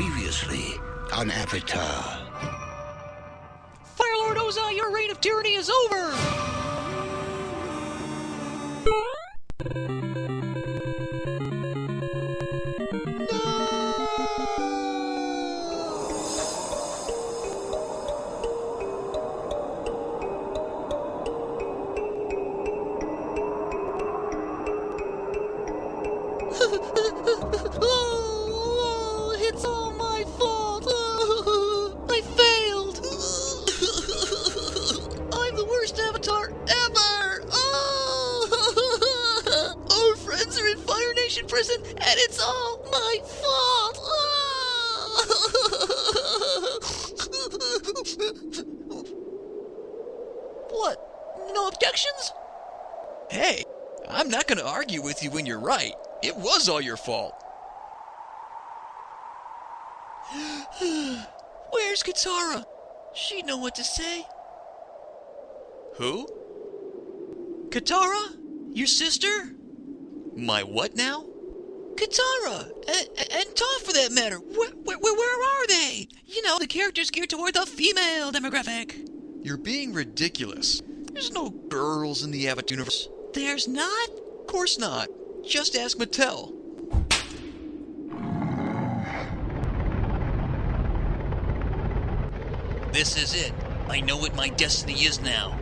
Previously on Avatar. Fire Lord Ozai, your reign of tyranny is over! Oh, it's all my fault. I failed. I'm the worst Avatar ever. Our friends are in Fire Nation prison, and it's all my fault. What? No objections? Hey, I'm not gonna argue with you when you're right. It was all your fault. Where's Katara? She'd know what to say. Who? Katara? Your sister? My what now? Katara! And Toph for that matter. Where are they? You know, the characters geared toward the female demographic. You're being ridiculous. There's no girls in the Avatar universe. There's not? Of course not. Just ask Mattel. This is it. I know what my destiny is now.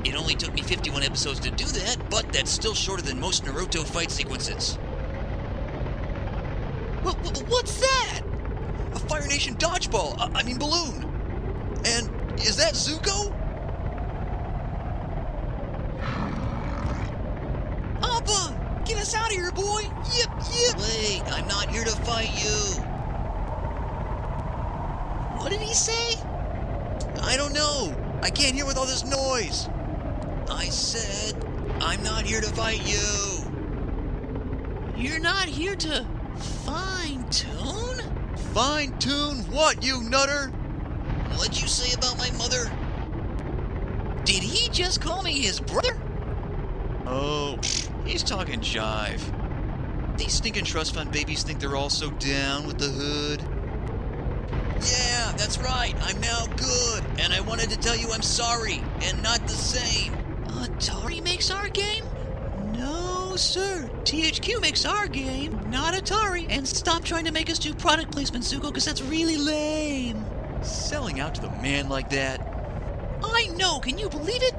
It only took me 51 episodes to do that, but that's still shorter than most Naruto fight sequences. What's that? A Fire Nation dodgeball. I mean balloon. And is that Zuko? Appa! Get us out of here, boy! Yip! Wait, I'm not here to fight you. What did he say? I don't know. I can't hear with all this noise. I said, I'm not here to fight you. You're not here to fine-tune? Fine-tune what, you nutter? What'd you say about my mother? Did he just call me his brother? Oh, he's talking jive. These stinking trust fund babies think they're all so down with the hood. Yeah, that's right. I'm now good. And I wanted to tell you I'm sorry, and not the same. Atari makes our game? No, sir. THQ makes our game, not Atari. And stop trying to make us do product placement, Zuko, because that's really lame. Selling out to the man like that? I know. Can you believe it?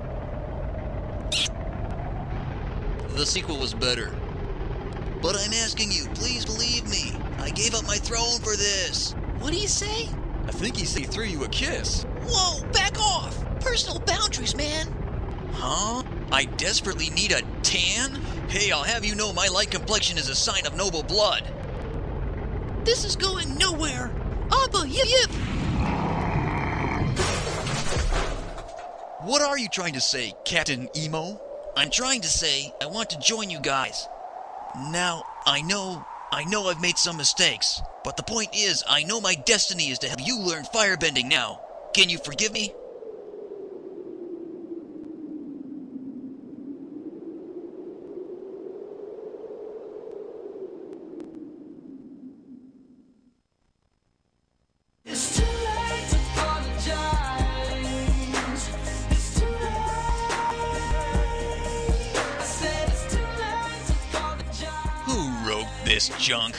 The sequel was better. But I'm asking you, please believe me. I gave up my throne for this. What do you say? I think he said he threw you a kiss. Whoa, back off! Personal boundaries, man. Huh? I desperately need a tan? Hey, I'll have you know my light complexion is a sign of noble blood. This is going nowhere. Appa, yip! What are you trying to say, Captain Emo? I'm trying to say I want to join you guys. Now, I know I've made some mistakes, but the point is, I know my destiny is to help you learn firebending now. Can you forgive me? It's too late to apologize. It's too late. I said it's too late to apologize. Who wrote this junk?